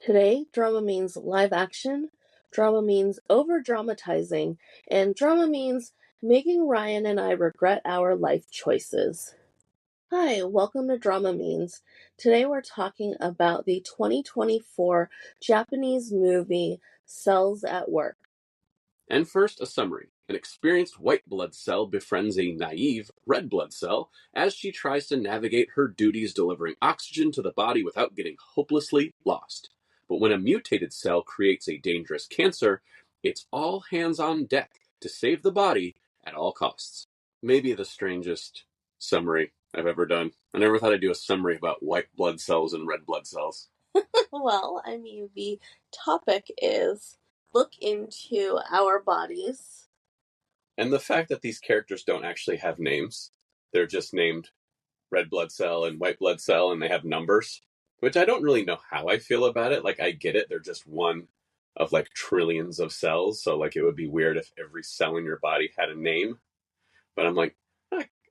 Today, drama means live action, drama means over-dramatizing, and drama means making Ryan and I regret our life choices. Hi, welcome to DramaMeans. Today we're talking about the 2024 Japanese movie Cells at Work. And first, a summary. An experienced white blood cell befriends a naive red blood cell as she tries to navigate her duties delivering oxygen to the body without getting hopelessly lost. But when a mutated cell creates a dangerous cancer, it's all hands on deck to save the body at all costs. Maybe the strangest summary I've ever done. I never thought I'd do a summary about white blood cells and red blood cells. Well, the topic is look into our bodies. And the fact that these characters don't actually have names, they're just named red blood cell and white blood cell, and they have numbers, which I don't really know how I feel about it. Like, I get it. They're just one of like trillions of cells. So like, it would be weird if every cell in your body had a name. But I'm like,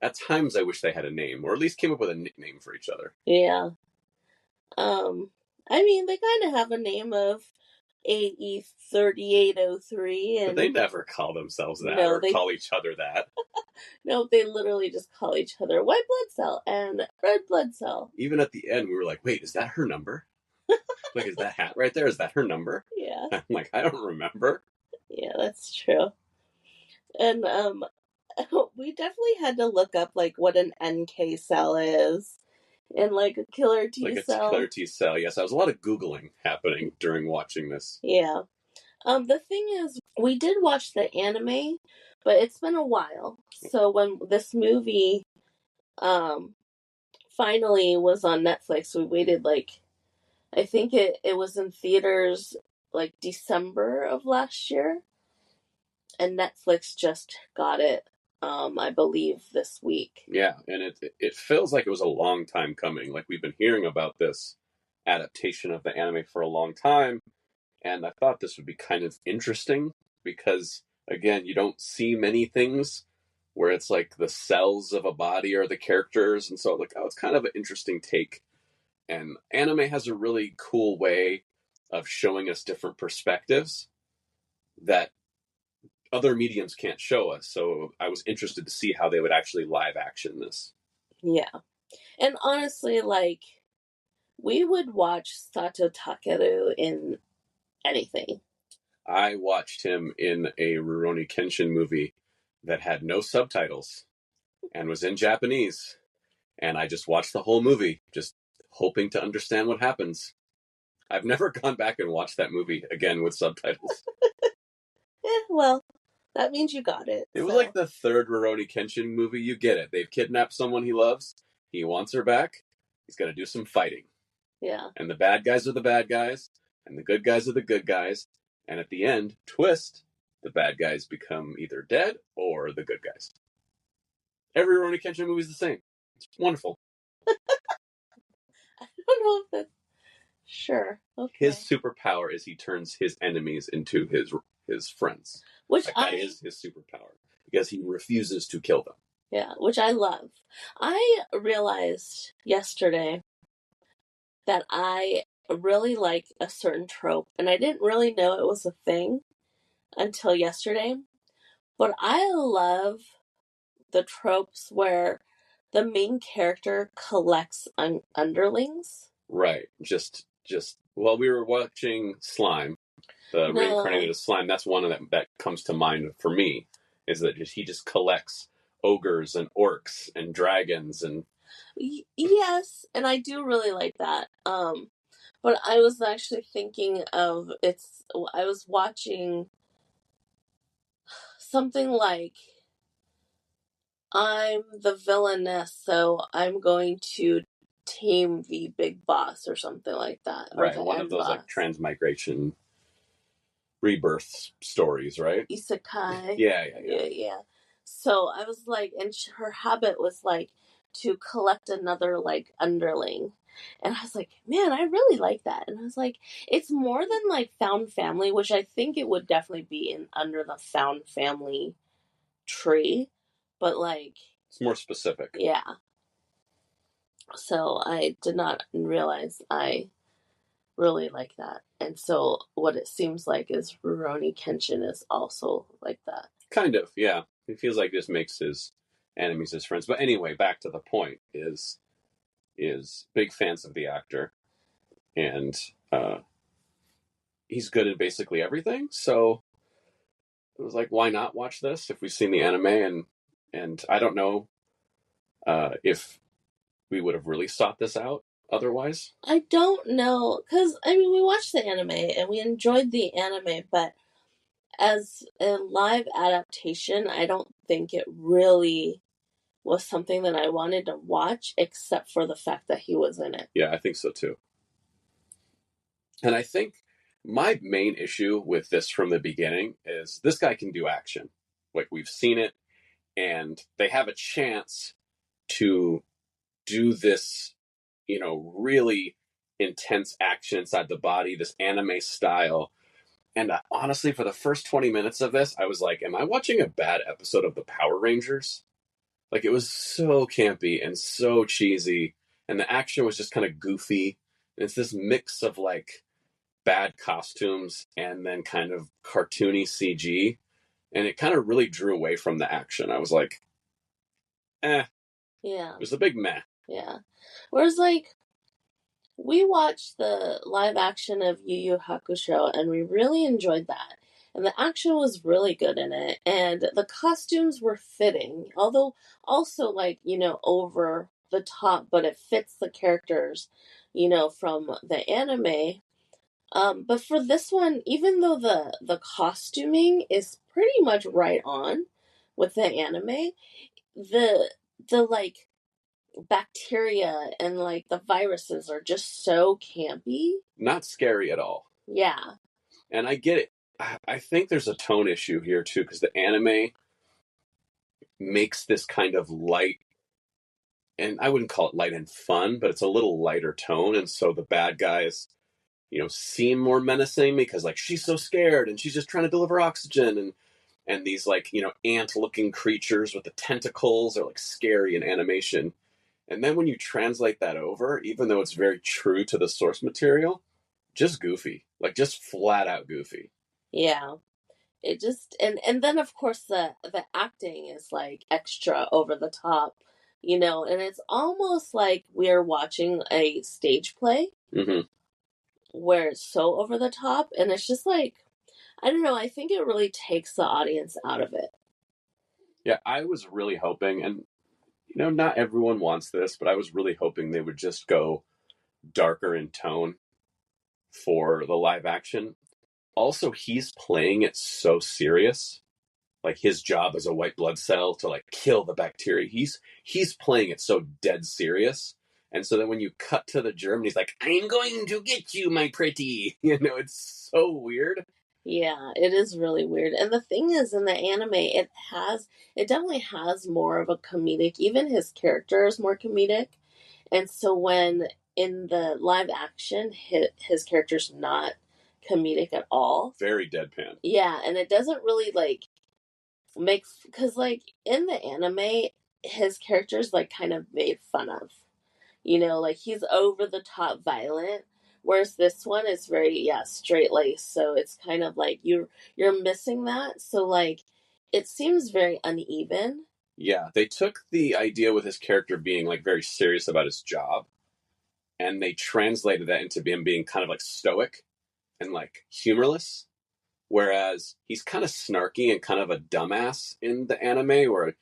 at times I wish they had a name, or at least came up with a nickname for each other. Yeah. They kind of have a name of AE3803, and But they never call themselves that call each other that. No, they literally just call each other white blood cell and red blood cell. Even at the end, we were like, wait, is that her number? Like, is that hat right there? Is that her number? Yeah. I'm like, I don't remember. Yeah, that's true. And we definitely had to look up like what an NK cell is and like a killer T cell. Like a killer T cell, yes. There was a lot of Googling happening during watching this. Yeah. The thing is, we did watch the anime, but it's been a while. So when this movie finally was on Netflix, we waited I think it was in theaters like December of last year, and Netflix just got it, I believe, this week. Yeah, and it feels like it was a long time coming. Like, we've been hearing about this adaptation of the anime for a long time, and I thought this would be kind of interesting because, again, you don't see many things where it's like the cells of a body are the characters, and so like, oh, it's kind of an interesting take. And anime has a really cool way of showing us different perspectives that other mediums can't show us. So I was interested to see how they would actually live action this. Yeah. And honestly, we would watch Satoh Takeru in anything. I watched him in a Rurouni Kenshin movie that had no subtitles and was in Japanese. And I just watched the whole movie, just hoping to understand what happens. I've never gone back and watched that movie again with subtitles. Well, that means you got it. It was like the third Rurouni Kenshin movie. You get it. They've kidnapped someone he loves. He wants her back. He's got to do some fighting. Yeah. And the bad guys are the bad guys, and the good guys are the good guys. And at the end, twist, the bad guys become either dead or the good guys. Every Rurouni Kenshin movie is the same. It's wonderful. I don't know if that's... Sure. Okay. His superpower is he turns his enemies into his friends. Which that is his superpower. Because he refuses to kill them. Yeah, which I love. I realized yesterday that I really like a certain trope, and I didn't really know it was a thing until yesterday. But I love the tropes where the main character collects underlings. Right. Just well, we were watching Slime, the reincarnated Slime. That's one of them that comes to mind for me, is that he just collects ogres and orcs and dragons and... Yes, and I do really like that. But I was actually thinking of I was watching something like, I'm the villainess, so I'm going to tame the big boss or something like that. Right, one of those like transmigration rebirth stories, right? Isekai. Yeah. So I was like, and her habit was like to collect another like underling. And I was like, man, I really like that. And I was like, it's more than like found family, which I think it would definitely be under the found family tree. But like... It's more specific. Yeah. So I did not realize I really like that. And so what it seems like is Rurouni Kenshin is also like that. Kind of, yeah. He feels like this makes his enemies his friends. But anyway, back to the point is big fans of the actor, and he's good in basically everything. So it was like, why not watch this if we've seen the anime? And I don't know if we would have really sought this out otherwise. I don't know, because I mean, we watched the anime and we enjoyed the anime, but as a live adaptation, I don't think it really was something that I wanted to watch, except for the fact that he was in it. Yeah, I think so too. And I think my main issue with this from the beginning is this guy can do action. Like, we've seen it, and they have a chance to do this, really intense action inside the body, this anime style. And honestly, for the first 20 minutes of this, I was like, am I watching a bad episode of the Power Rangers? Like, it was so campy and so cheesy, and the action was just kind of goofy. And it's this mix of like bad costumes and then kind of cartoony CG. And it kind of really drew away from the action. I was like, eh. Yeah. It was a big meh. Yeah. Whereas, like, we watched the live action of Yu Yu Hakusho and we really enjoyed that. And the action was really good in it. And the costumes were fitting, although also, like, over the top, but it fits the characters, from the anime. But for this one, even though the costuming is pretty much right on with the anime, the like bacteria and like the viruses are just so campy. Not scary at all. Yeah. And I get it. I think there's a tone issue here too, because the anime makes this kind of light, and I wouldn't call it light and fun, but it's a little lighter tone. And so the bad guys, seem more menacing because like she's so scared and she's just trying to deliver oxygen, and these like, ant looking creatures with the tentacles are like scary in animation. And then when you translate that over, even though it's very true to the source material, just goofy. Like, just flat out goofy. Yeah. It just and then of course the acting is like extra over the top, and it's almost like we're watching a stage play Mm-hmm. where it's so over the top, and it's just like, I don't know, I think it really takes the audience out of it. Yeah, I was really hoping, and not everyone wants this, but I was really hoping they would just go darker in tone for the live action. Also, he's playing it so serious. Like, his job as a white blood cell to like kill the bacteria. He's playing it so dead serious. And so then when you cut to the German, he's like, I'm going to get you, my pretty. It's so weird. Yeah, it is really weird. And the thing is, in the anime, it definitely has more of a comedic, even his character is more comedic. And so when in the live action, his character's not comedic at all. Very deadpan. Yeah, and it doesn't really like make, because like in the anime, his character's like kind of made fun of. Like he's over the top violent, whereas this one is very, yeah, straight laced. So it's kind of like you're missing that. So like it seems very uneven. Yeah, they took the idea with his character being like very serious about his job, and they translated that into him being kind of like stoic and like humorless. Whereas he's kind of snarky and kind of a dumbass in the anime, where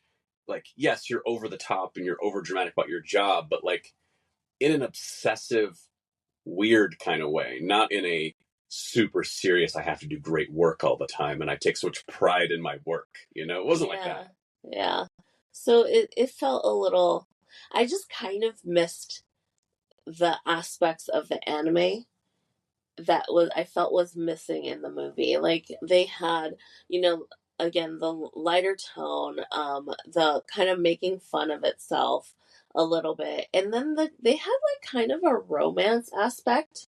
like, yes, you're over the top and you're over dramatic about your job, but like in an obsessive, weird kind of way, not in a super serious, I have to do great work all the time and I take so much pride in my work. It wasn't like that. Yeah. So it felt a little, I just kind of missed the aspects of the anime that I felt was missing in the movie. Like they had, again, the lighter tone, the kind of making fun of itself a little bit. And then they had like kind of a romance aspect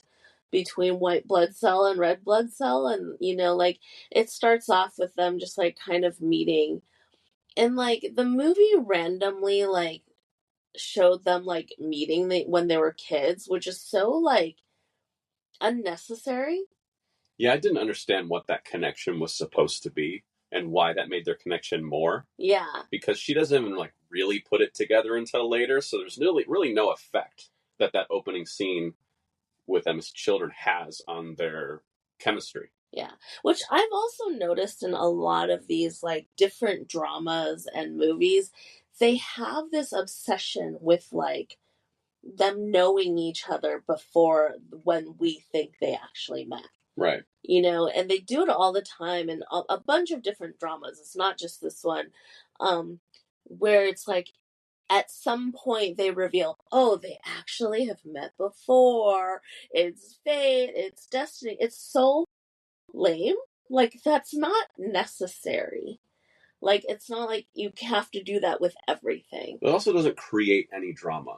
between white blood cell and red blood cell. And, like it starts off with them just like kind of meeting. And like the movie randomly like showed them like meeting when they were kids, which is so like unnecessary. Yeah, I didn't understand what that connection was supposed to be and why that made their connection more. Yeah. Because she doesn't even like really put it together until later, so there's really no effect that opening scene with them as children has on their chemistry. Yeah, which I've also noticed in a lot of these like different dramas and movies, they have this obsession with like them knowing each other before when we think they actually met. Right. You know, and they do it all the time in a bunch of different dramas. It's not just this one, where it's like at some point they reveal, oh, they actually have met before. It's fate, it's destiny. It's so lame. Like, that's not necessary. Like, it's not like you have to do that with everything. It also doesn't create any drama.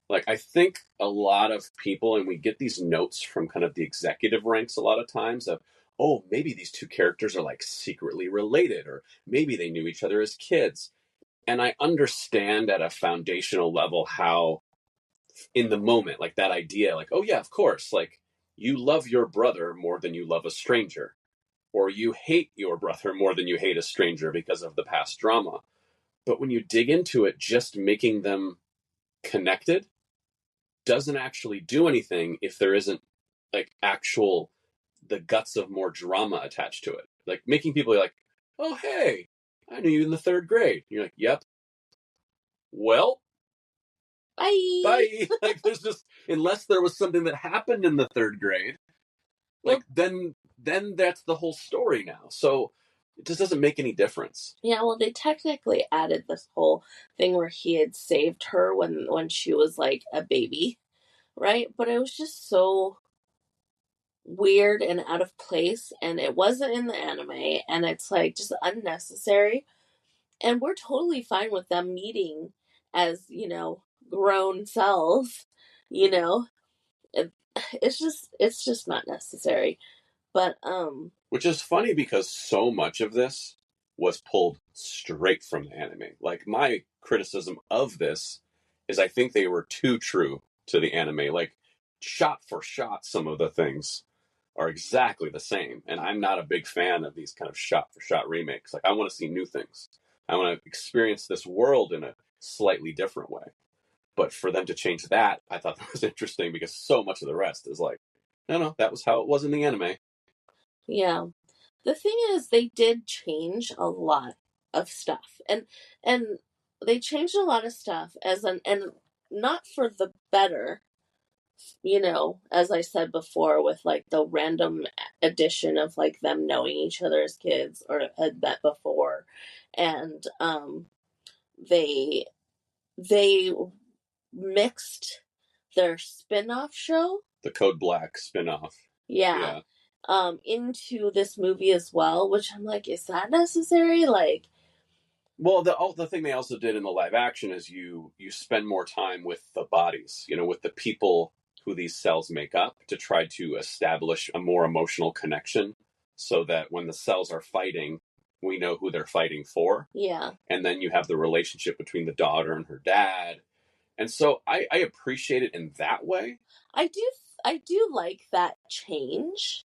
Like, I think a lot of people, and we get these notes from kind of the executive ranks a lot of times of, oh, maybe these two characters are like secretly related, or maybe they knew each other as kids. And I understand at a foundational level how, in the moment, like that idea, like, oh, yeah, of course, like, you love your brother more than you love a stranger, or you hate your brother more than you hate a stranger because of the past drama. But when you dig into it, just making them connected doesn't actually do anything if there isn't like actual the guts of more drama attached to it. Like making people like, oh hey, I knew you in the third grade. You're like, yep. Well, Bye. bye. Like there's just unless there was something that happened in the third grade, like then that's the whole story now. So it just doesn't make any difference. Yeah, well, they technically added this whole thing where he had saved her when she was like a baby, right? But it was just so weird and out of place, and it wasn't in the anime, and it's like just unnecessary. And we're totally fine with them meeting as, you know, grown selves, you know. It, it's just not necessary. But Which is funny because so much of this was pulled straight from the anime. Like my criticism of this is I think they were too true to the anime. Like shot for shot, some of the things are exactly the same. And I'm not a big fan of these kind of shot for shot remakes. Like I want to see new things. I want to experience this world in a slightly different way. But for them to change that, I thought that was interesting because so much of the rest is like, no, that was how it was in the anime. yeah. The thing is they did change a lot of stuff. And they changed a lot of stuff as an and not for the better, you know, as I said before, with like the random addition of like them knowing each other as kids or had met before. And they they mixed their spin-off show, The Code Black spinoff. yeah, Yeah. into this movie as well, which I'm like, is that necessary? Like, Well, the thing they also did in the live action is you spend more time with the bodies, you know, with the people who these cells make up to try to establish a more emotional connection so that when the cells are fighting, we know who they're fighting for. yeah. And then you have the relationship between the daughter and her dad. And so I appreciate it in that way. I do like that change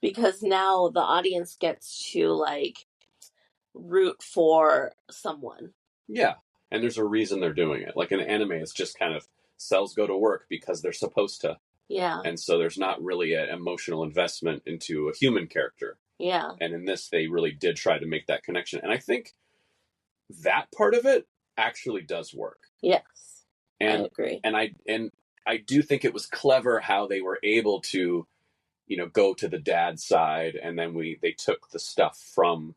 because now the audience gets to like root for someone. Yeah. And there's a reason they're doing it. Like in anime, it's just kind of cells go to work because they're supposed to. Yeah. And so there's not really an emotional investment into a human character. Yeah. And in this, they really did try to make that connection. And I think that part of it actually does work. Yes. And I agree. And I do think it was clever how they were able to, you know, go to the dad's side, and then they took the stuff from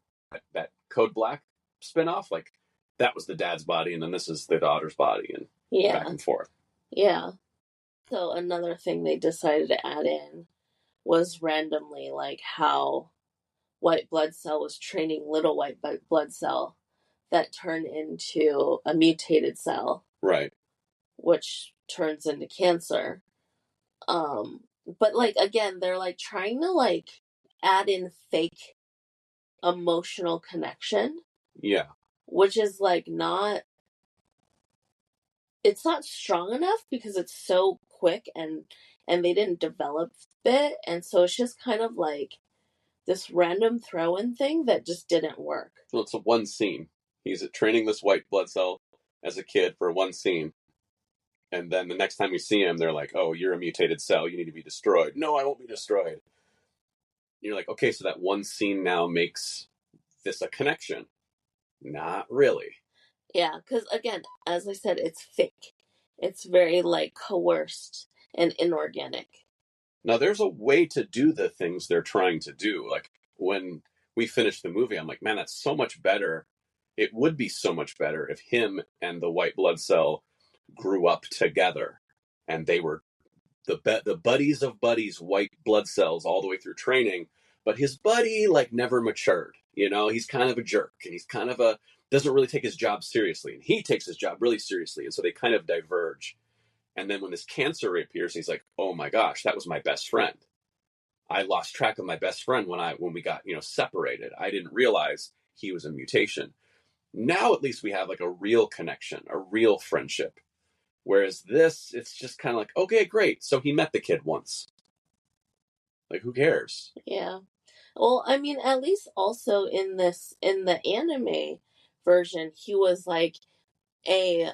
that Code Black spinoff. Like that was the dad's body, and then this is the daughter's body, and back and forth. Yeah. So another thing they decided to add in was randomly like how white blood cell was training little white blood cell that turned into a mutated cell. Right. Which turns into cancer. But like again, they're like trying to like add in fake emotional connection. Yeah. Which is like not it's not strong enough because it's so quick and and they didn't develop it, and so it's just kind of like this random throw-in thing that just didn't work. Well, it's a one scene. He's training this white blood cell as a kid for one scene. And then the next time you see him, they're like, oh, you're a mutated cell. You need to be destroyed. No, I won't be destroyed. And you're like, okay, so that one scene now makes this a connection. Not really. Yeah, because again, as I said, it's fake. It's very like coerced and inorganic. Now, there's a way to do the things they're trying to do. Like when we finished the movie, I'm like, man, that's so much better. It would be so much better if him and the white blood cell grew up together and they were the buddies of buddies, white blood cells all the way through training. But his buddy like never matured. You know, he's kind of a jerk and he's kind of doesn't really take his job seriously. And he takes his job really seriously. And so they kind of diverge. And then when this cancer reappears, he's like, oh my gosh, that was my best friend. I lost track of my best friend when we got, separated. I didn't realize he was a mutation. Now at least we have like a real connection, a real friendship. Whereas this, it's just kind of like, okay, great. So he met the kid once. Like, who cares? Yeah. Well, I mean, at least also in the anime version, he was like a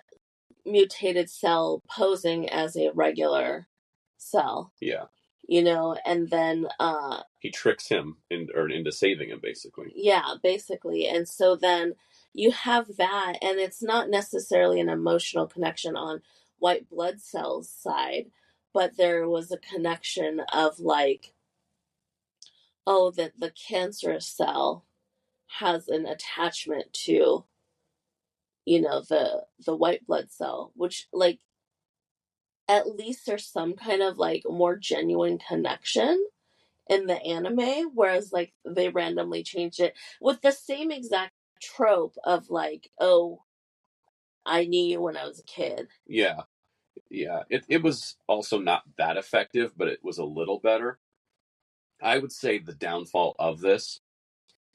mutated cell posing as a regular cell. Yeah. And then he tricks him into saving him, basically. Yeah, basically. And so then you have that, and it's not necessarily an emotional connection on white blood cells side, but there was a connection of like, oh, that the cancerous cell has an attachment to the white blood cell, which like at least there's some kind of like more genuine connection in the anime, whereas like they randomly changed it with the same exact trope of like, oh, I knew you when I was a kid. Yeah. It was also not that effective, but it was a little better. I would say the downfall of this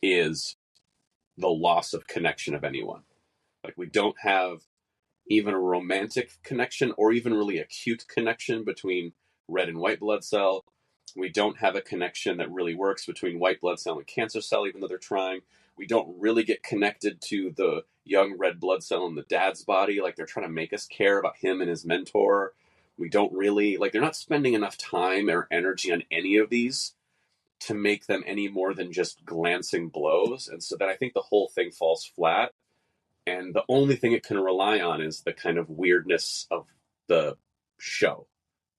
is the loss of connection of anyone. Like, we don't have even a romantic connection or even really acute connection between red and white blood cell. We don't have a connection that really works between white blood cell and cancer cell, even though they're trying. We don't really get connected to the young red blood cell in the dad's body. Like, they're trying to make us care about him and his mentor. We don't really, like, they're not spending enough time or energy on any of these to make them any more than just glancing blows. And so then I think the whole thing falls flat. And the only thing it can rely on is the kind of weirdness of the show,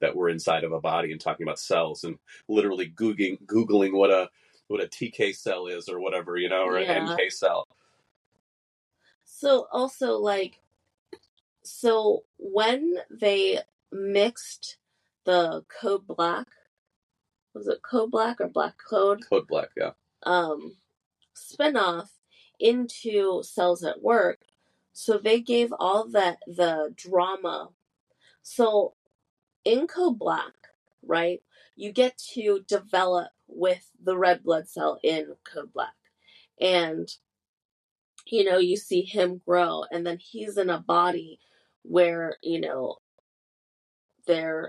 that we're inside of a body and talking about cells and literally googling what a TK cell is or whatever, or an NK cell. So also like, so when they mixed the Code Black, was it Code Black or Black Code? Code Black, yeah. Spinoff into Cells at Work, so they gave all the drama. So in Code Black, right, you get to develop with the red blood cell in Code Black. And, you see him grow, and then he's in a body where,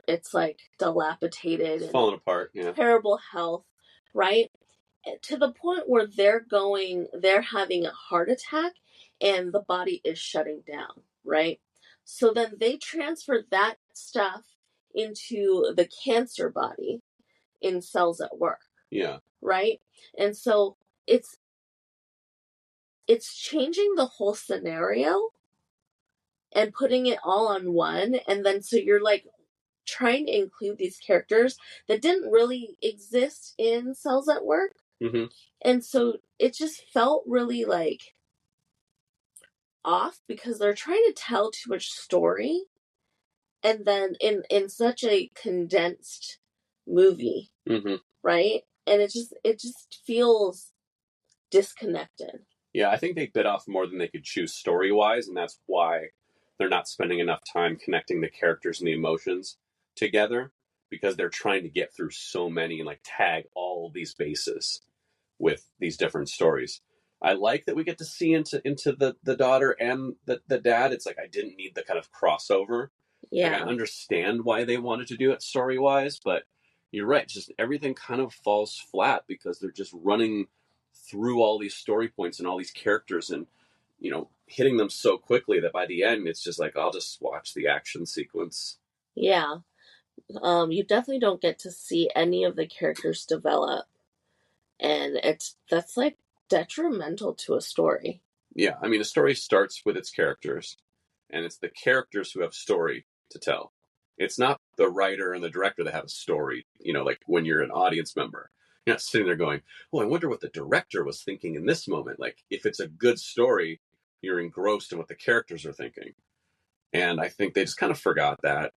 it's like dilapidated. It's falling apart, yeah. Terrible health, right? To the point where they're having a heart attack and the body is shutting down, right? So then they transfer that stuff into the cancer body in Cells at Work. Yeah. Right? And so it's changing the whole scenario and putting it all on one, and then so you're like trying to include these characters that didn't really exist in Cells at Work. Mm-hmm. And so it just felt really like off because they're trying to tell too much story, and then in such a condensed movie, mm-hmm. right? And it just feels disconnected. Yeah, I think they bit off more than they could chew story-wise, and that's why they're not spending enough time connecting the characters and the emotions together, because they're trying to get through so many and like tag all these bases with these different stories. I like that we get to see into the daughter and the dad. It's like I didn't need the kind of crossover. Like, I Yeah. understand why they wanted to do it story-wise, but you're right, just everything kind of falls flat because they're just running through all these story points and all these characters and, hitting them so quickly that by the end it's just like, I'll just watch the action sequence. Yeah. You definitely don't get to see any of the characters develop, and that's like detrimental to a story. Yeah, I mean, a story starts with its characters, and it's the characters who have story to tell. It's not the writer and the director that have a story, like when you're an audience member. You're not sitting there going, oh, I wonder what the director was thinking in this moment. Like, if it's a good story, you're engrossed in what the characters are thinking. And I think they just kind of forgot that.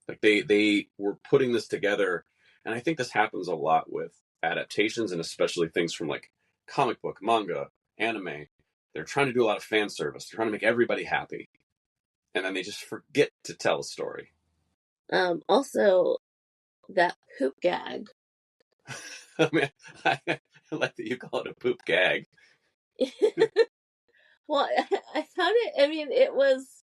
Like, they were putting this together, and I think this happens a lot with adaptations, and especially things from like comic book, manga, anime. They're trying to do a lot of fan service. They're trying to make everybody happy, and then they just forget to tell a story. Also, that poop gag. I mean, I like that you call it a poop gag. Well, I found it. I mean, it was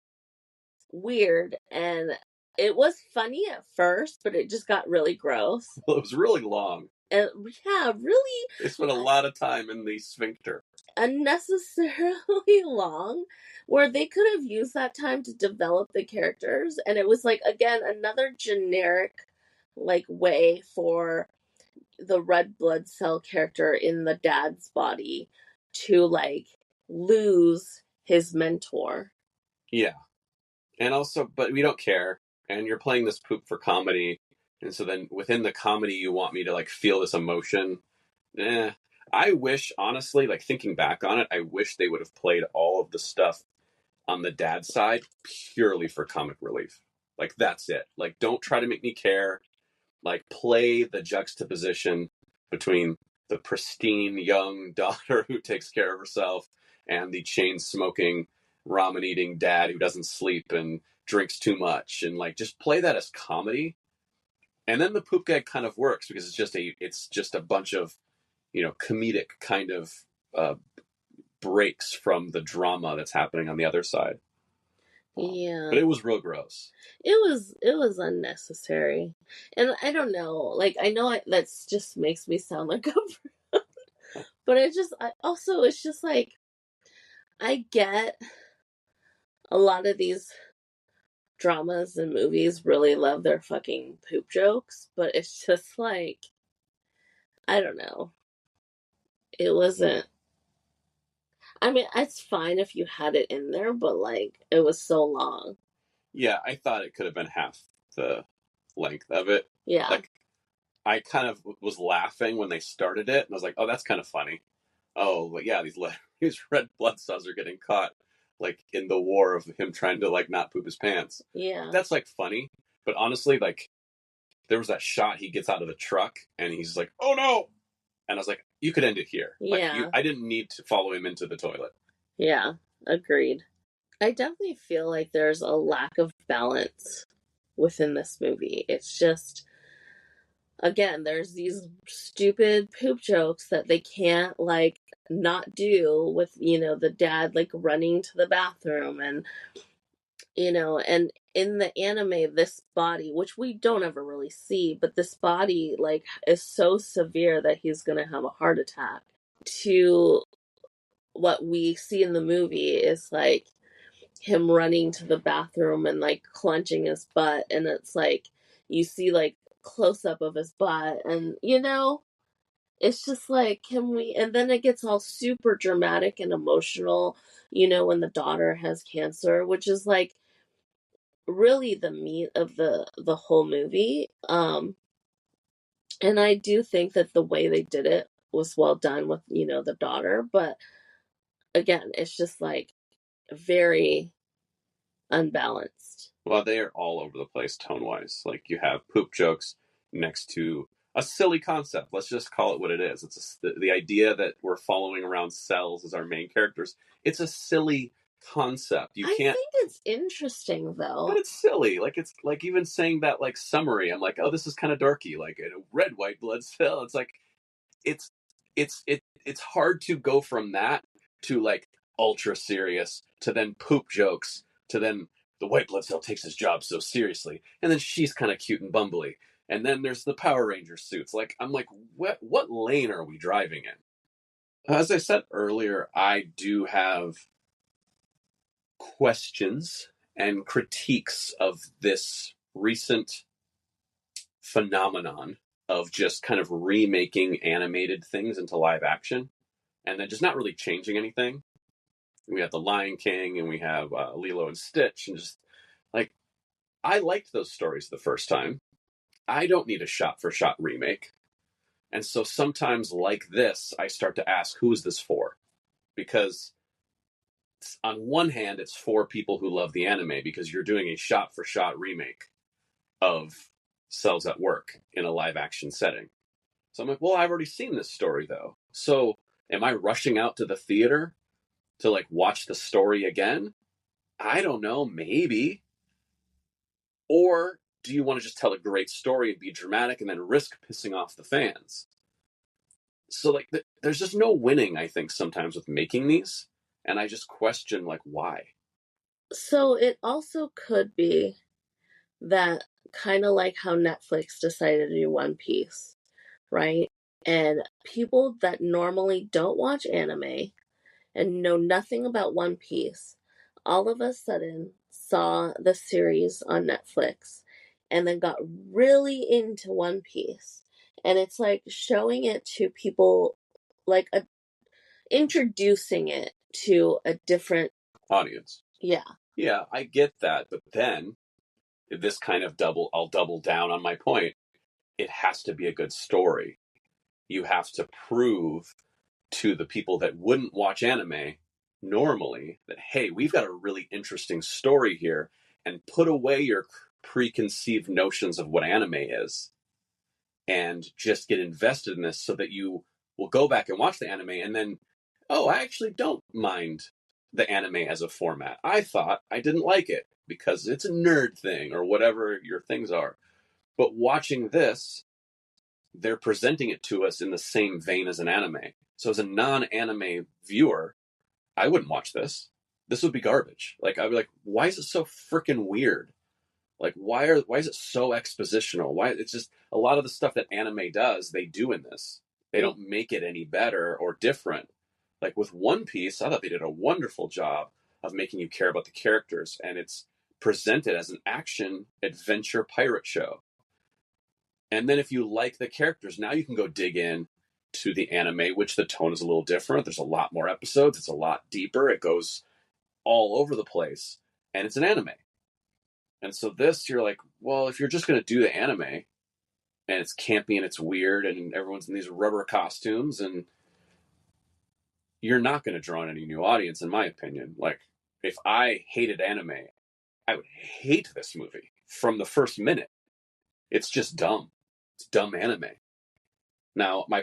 weird, and it was funny at first, but it just got really gross. Well, it was really long. And yeah, really. They spent a lot of time in the sphincter. Unnecessarily long, where they could have used that time to develop the characters, and it was like, again, another generic like way for the red blood cell character in the dad's body to like lose his mentor. Yeah. And also, but we don't care. And you're playing this poop for comedy. And so then within the comedy, you want me to like feel this emotion. I wish, honestly, like thinking back on it, I wish they would have played all of the stuff on the dad side purely for comic relief. Like, that's it. Like, don't try to make me care. Like, play the juxtaposition between the pristine young daughter who takes care of herself and the chain smoking, ramen eating dad who doesn't sleep and drinks too much, and like just play that as comedy. And then the poop gag kind of works because it's just a bunch of comedic kind of uh, breaks from the drama that's happening on the other side. Yeah. But it was real gross. It was unnecessary. And I don't know, like, I know that just makes me sound like a but it's just like, I get a lot of these dramas and movies really love their fucking poop jokes, but it's just like, I don't know. It wasn't. I mean, it's fine if you had it in there, but like, it was so long. Yeah, I thought it could have been half the length of it. Yeah. Like, I kind of was laughing when they started it, and I was like, oh, that's kind of funny. Oh, but yeah, these red blood cells are getting caught, like, in the war of him trying to, like, not poop his pants. Yeah. That's, like, funny. But honestly, like, there was that shot he gets out of the truck, and he's like, oh, no! And I was like, you could end it here. Yeah. Like, I didn't need to follow him into the toilet. Yeah, agreed. I definitely feel like there's a lack of balance within this movie. It's just, again, there's these stupid poop jokes that they can't like not do with, the dad like running to the bathroom, and and in the anime, this body, which we don't ever really see, but this body like is so severe that he's going to have a heart attack. To what we see in the movie is like him running to the bathroom and like clenching his butt, and it's like you see like close up of his butt, and it's just like, can we, and then it gets all super dramatic and emotional, when the daughter has cancer, which is like really the meat of the whole movie. And I do think that the way they did it was well done with the daughter, but again, it's just like very unbalanced. Well, they are all over the place tone-wise. Like, you have poop jokes next to a silly concept. Let's just call it what it is. It's the idea that we're following around cells as our main characters. It's a silly concept. I think it's interesting though. But it's silly. Like, it's like even saying that like summary. I'm like, oh, this is kind of darky. Like a red white blood cell. It's like it's it's hard to go from that to like ultra serious to then poop jokes to then the white blood cell takes his job so seriously, and then she's kind of cute and bumbly, and then there's the Power Ranger suits. Like, I'm like, what lane are we driving in? As I said earlier, I do have questions and critiques of this recent phenomenon of just kind of remaking animated things into live action and then just not really changing anything. We have The Lion King and we have Lilo and Stitch, and just like, I liked those stories the first time. I don't need a shot for shot remake. And so sometimes, like this, I start to ask, who is this for? Because on one hand, it's for people who love the anime because you're doing a shot for shot remake of Cells at Work in a live action setting. So I'm like, well, I've already seen this story though. So am I rushing out to the theater to like watch the story again? I don't know, maybe. Or do you want to just tell a great story and be dramatic and then risk pissing off the fans? So like, there's just no winning, I think, sometimes with making these, and I just question like why. So it also could be that, kind of like how Netflix decided to do One Piece, right? And people that normally don't watch anime and know nothing about One Piece all of a sudden saw the series on Netflix and then got really into One Piece. And it's like showing it to people, like introducing it to a different Audience. yeah. Yeah, I get that, but then this kind of I'll double down on my point. It has to be a good story. You have to prove to the people that wouldn't watch anime normally that, hey, we've got a really interesting story here, and put away your preconceived notions of what anime is and just get invested in this so that you will go back and watch the anime and then, oh, I actually don't mind the anime as a format. I thought I didn't like it because it's a nerd thing or whatever your things are. But watching this, they're presenting it to us in the same vein as an anime. So as a non-anime viewer, I wouldn't watch this. This would be garbage. Like, I'd be like, why is it so freaking weird? Like, why is it so expositional? Why it's just a lot of the stuff that anime does, they do in this. They don't make it any better or different. Like with One Piece, I thought they did a wonderful job of making you care about the characters, and it's presented as an action adventure pirate show. And then if you like the characters, now you can go dig in to the anime, which the tone is a little different. There's a lot more episodes. It's a lot deeper. It goes all over the place, and it's an anime. And so this, you're like, well, if you're just going to do the anime and it's campy and it's weird and everyone's in these rubber costumes, and you're not going to draw in any new audience, in my opinion. Like, if I hated anime, I would hate this movie from the first minute. It's just dumb. It's dumb anime. Now, I'm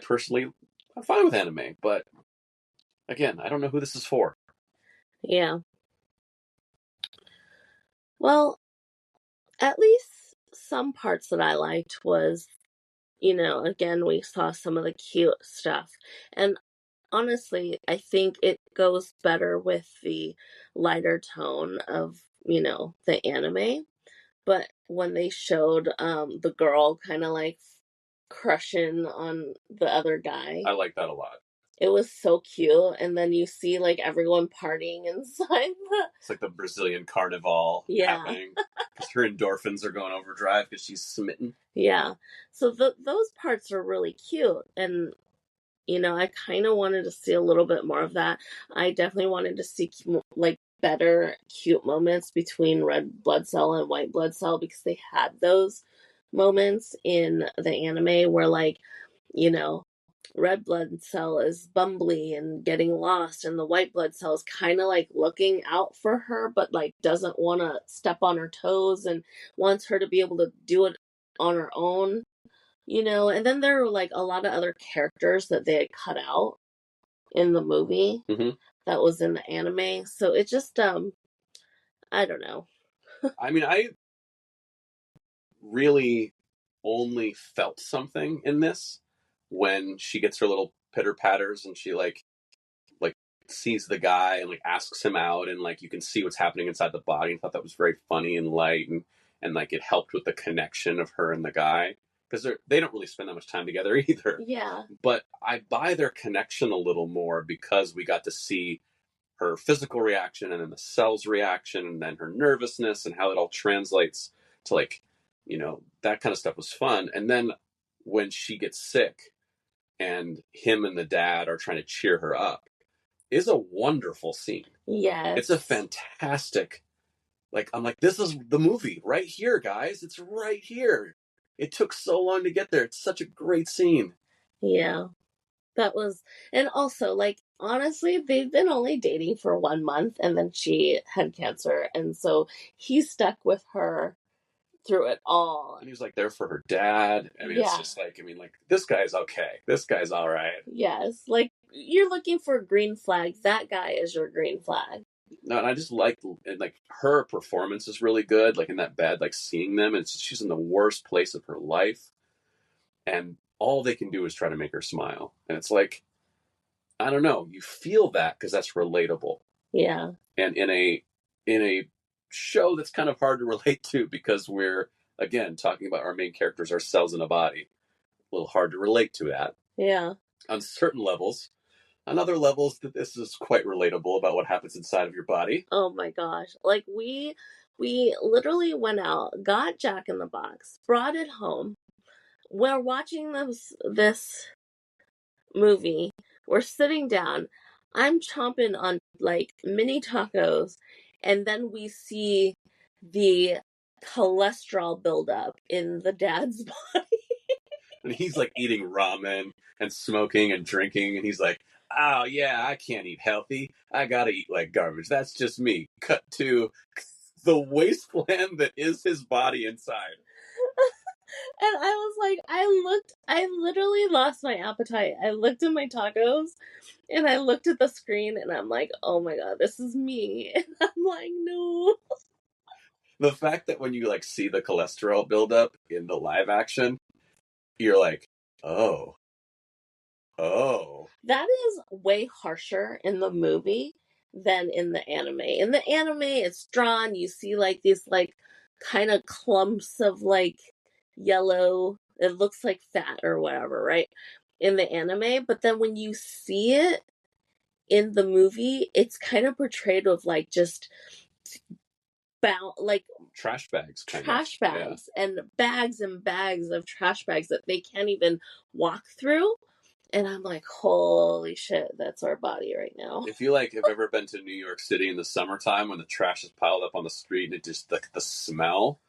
fine with anime, but again, I don't know who this is for. Yeah. Well, at least some parts that I liked was, again, we saw some of the cute stuff. And honestly, I think it goes better with the lighter tone of, the anime. But when they showed the girl kind of like crushing on the other guy, I like that a lot. it was so cute. And then you see like everyone partying inside It's like the Brazilian carnival happening because her endorphins are going overdrive because she's smitten. Yeah. So those parts are really cute. And, I kind of wanted to see a little bit more of that. I definitely wanted to see like better cute moments between red blood cell and white blood cell, because they had those moments in the anime where, like, red blood cell is bumbly and getting lost, and the white blood cell is kind of like looking out for her, but like doesn't want to step on her toes and wants her to be able to do it on her own. And then there were like a lot of other characters that they had cut out in the movie that was in the anime. So it just, I don't know. I mean, I really only felt something in this when she gets her little pitter patters and she like sees the guy and like asks him out, and like you can see what's happening inside the body. And thought that was very funny and light, and like it helped with the connection of her and the guy, because they don't really spend that much time together either. Yeah. But I buy their connection a little more because we got to see her physical reaction and then the cell's reaction and then her nervousness and how it all translates to like, that kind of stuff was fun. And then when she gets sick and him and the dad are trying to cheer her up is a wonderful scene. Yes. It's a fantastic, like, I'm like, this is the movie right here, guys. It's right here. It took so long to get there. It's such a great scene. Yeah. That was, and also, like, honestly, they've been only dating for 1 month, and then she had cancer, and so he stuck with her through it all. And he was like there for her dad. I mean, It's just like, like, this guy's okay. This guy's all right. Yes, like, you're looking for green flags. That guy is your green flag. No, and I just like her performance is really good. Like in that bed, like seeing them, and she's in the worst place of her life, and all they can do is try to make her smile. And it's like, I don't know, you feel that because that's relatable. Yeah. And in a show that's kind of hard to relate to because we're, again, talking about our main characters, our cells in a body, a little hard to relate to that. Yeah. On certain levels. On other levels, that this is quite relatable about what happens inside of your body. Oh my gosh. Like, we literally went out, got Jack in the Box, brought it home. We're watching this movie. We're sitting down. I'm chomping on like mini tacos, and then we see the cholesterol buildup in the dad's body. And he's like eating ramen and smoking and drinking, and he's like, oh yeah, I can't eat healthy. I gotta eat like garbage. That's just me. Cut to the wasteland that is his body inside. And I was like, I literally lost my appetite. I looked at my tacos and I looked at the screen and I'm like, oh my God, this is me. And I'm like, no. The fact that when you like see the cholesterol buildup in the live action, you're like, oh. That is way harsher in the movie than in the anime. In the anime, it's drawn, you see like these like kind of clumps of like yellow, it looks like fat or whatever, right? In the anime, but then when you see it in the movie, it's kind of portrayed of like just like trash bags, and bags of trash bags that they can't even walk through. And I'm like, holy shit, that's our body right now. If you like have ever been to New York City in the summertime when the trash is piled up on the street and it just like the smell,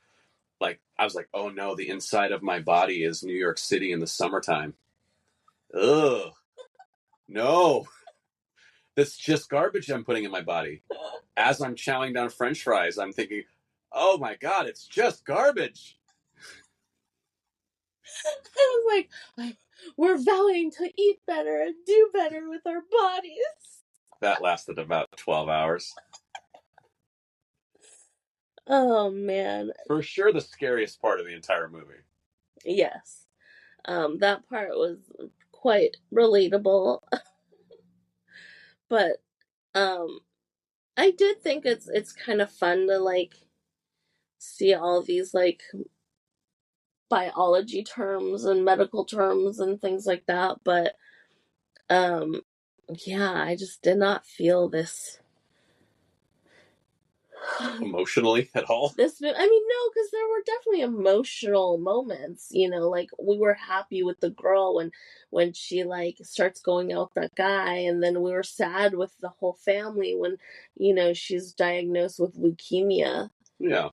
like I was like, oh no, the inside of my body is New York City in the summertime. Ugh. No. That's just garbage I'm putting in my body. As I'm chowing down French fries, I'm thinking, oh my God, it's just garbage. I was like, we're vowing to eat better and do better with our bodies. That lasted about 12 hours. Oh, man. For sure the scariest part of the entire movie. Yes. That part was quite relatable. But I did think it's kind of fun to like see all these like biology terms and medical terms and things like that, but yeah, I just did not feel this emotionally at all. No, because there were definitely emotional moments, like we were happy with the girl when she like starts going out with that guy, and then we were sad with the whole family when she's diagnosed with leukemia. Yeah.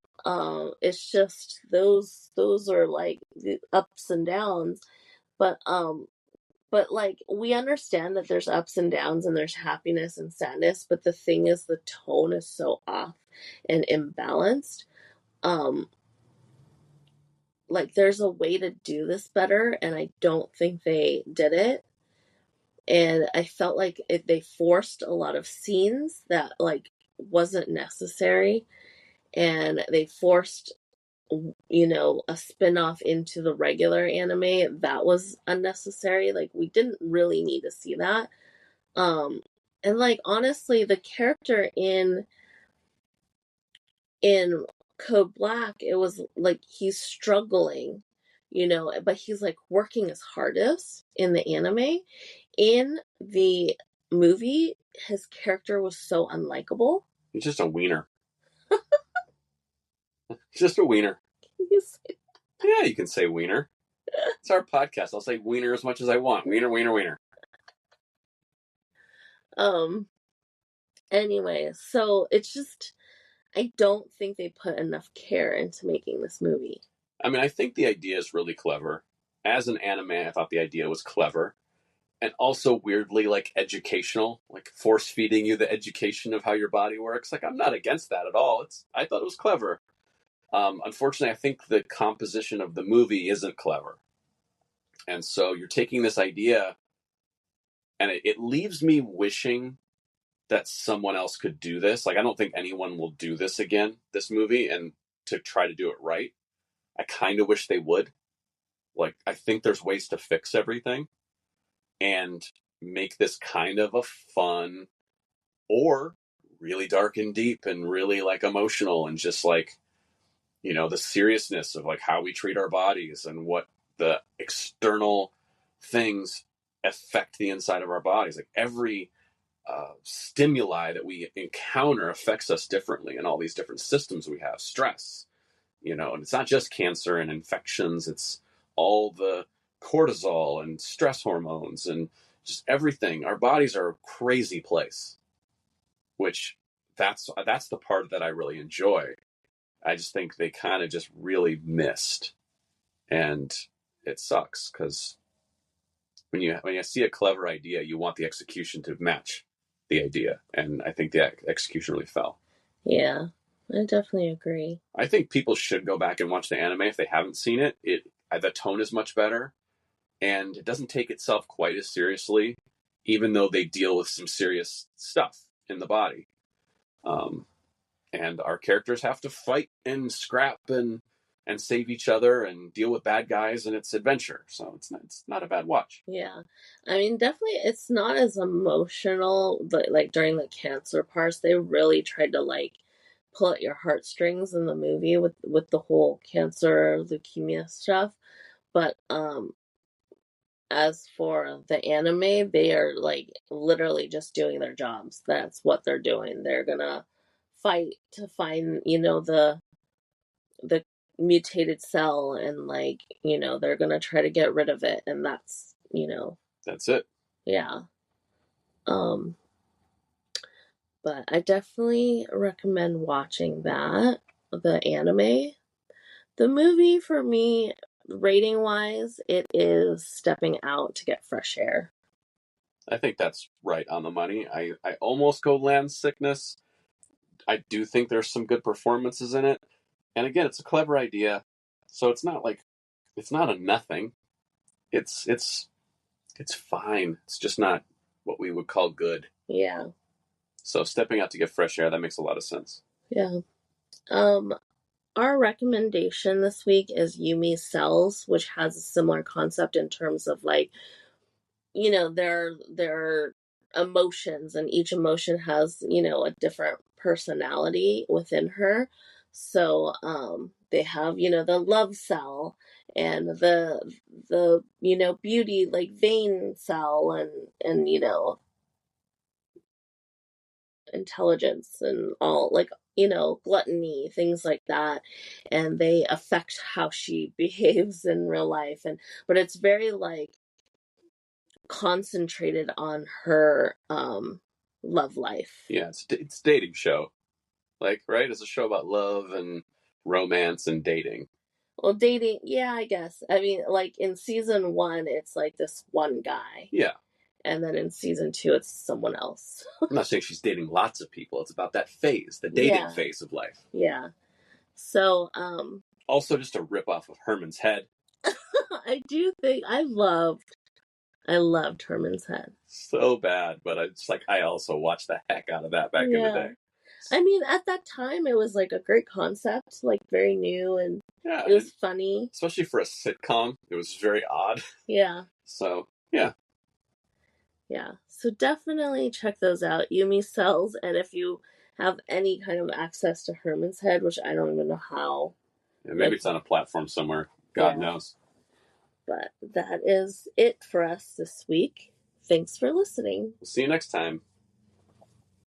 It's just those are like the ups and downs, but like we understand that there's ups and downs and there's happiness and sadness, but the thing is the tone is so off and imbalanced. Like there's a way to do this better, and I don't think they did it. And I felt like they forced a lot of scenes that like wasn't necessary, and they forced a spin-off into the regular anime that was unnecessary. Like we didn't really need to see that. And like honestly, the character in Code Black, it was like he's struggling, but he's like working his hardest in the anime. In the movie, his character was so unlikable. He's just a wiener. Just a wiener. Can you say that? Yeah, you can say wiener. It's our podcast. I'll say wiener as much as I want. Wiener, wiener, wiener. Anyway, so it's just, I don't think they put enough care into making this movie. I mean, I think the idea is really clever. As an anime, I thought the idea was clever. And also weirdly, like, educational. Like, force-feeding you the education of how your body works. Like, I'm not against that at all. I thought it was clever. Unfortunately, I think the composition of the movie isn't clever. And so you're taking this idea, and it leaves me wishing that someone else could do this. Like, I don't think anyone will do this again, this movie, and to try to do it right. I kind of wish they would. Like, I think there's ways to fix everything and make this kind of a fun or really dark and deep and really like emotional and just like, the seriousness of like how we treat our bodies and what the external things affect the inside of our bodies. Like every stimuli that we encounter affects us differently in all these different systems we have. Stress, and it's not just cancer and infections, it's all the cortisol and stress hormones and just everything. Our bodies are a crazy place, which that's the part that I really enjoy. I just think they kind of just really missed, and it sucks because when you see a clever idea, you want the execution to match the idea, and I think the execution really fell. Yeah, I definitely agree. I think people should go back and watch the anime if they haven't seen it. The tone is much better, and it doesn't take itself quite as seriously, even though they deal with some serious stuff in the body. And our characters have to fight and scrap and save each other and deal with bad guys, and it's adventure. So it's not a bad watch. Yeah, I mean, definitely, it's not as emotional. Like during the cancer parts, they really tried to like pull at your heartstrings in the movie with the whole cancer leukemia stuff. But as for the anime, they are like literally just doing their jobs. That's what they're doing. They're gonna fight to find, the mutated cell, and like, they're gonna try to get rid of it, and that's it. Yeah. But I definitely recommend watching that, the anime. The movie, for me, rating wise, it is stepping out to get fresh air. I think that's right on the money. I almost go Land Sickness. I do think there's some good performances in it. And again, it's a clever idea. So it's not a nothing. It's fine. It's just not what we would call good. Yeah. So stepping out to get fresh air, that makes a lot of sense. Yeah. Our recommendation this week is Yumi Cells, which has a similar concept in terms of like, their emotions, and each emotion has, a different personality within her. So they have, the love cell and the beauty like vein cell, and intelligence and all, like, gluttony, things like that, and they affect how she behaves in real life. But it's very like concentrated on her love life. Yeah, it's a dating show. Like, right? It's a show about love and romance and dating. Well, dating, yeah, I guess. I mean, like in season 1, it's like this one guy. Yeah. And then in season 2, it's someone else. I'm not saying she's dating lots of people. It's about that phase, the dating phase of life. Yeah. So, also just a rip off of Herman's Head. I do think I loved Herman's Head. So bad, but I also watched the heck out of that back in the day. I mean, at that time, it was like a great concept, like very new, and it was funny. Especially for a sitcom, it was very odd. Yeah. So, yeah. Yeah, so definitely check those out. Yumi sells, and if you have any kind of access to Herman's Head, which I don't even know how. Yeah, maybe it's on a platform somewhere. God knows. But that is it for us this week. Thanks for listening. We'll see you next time.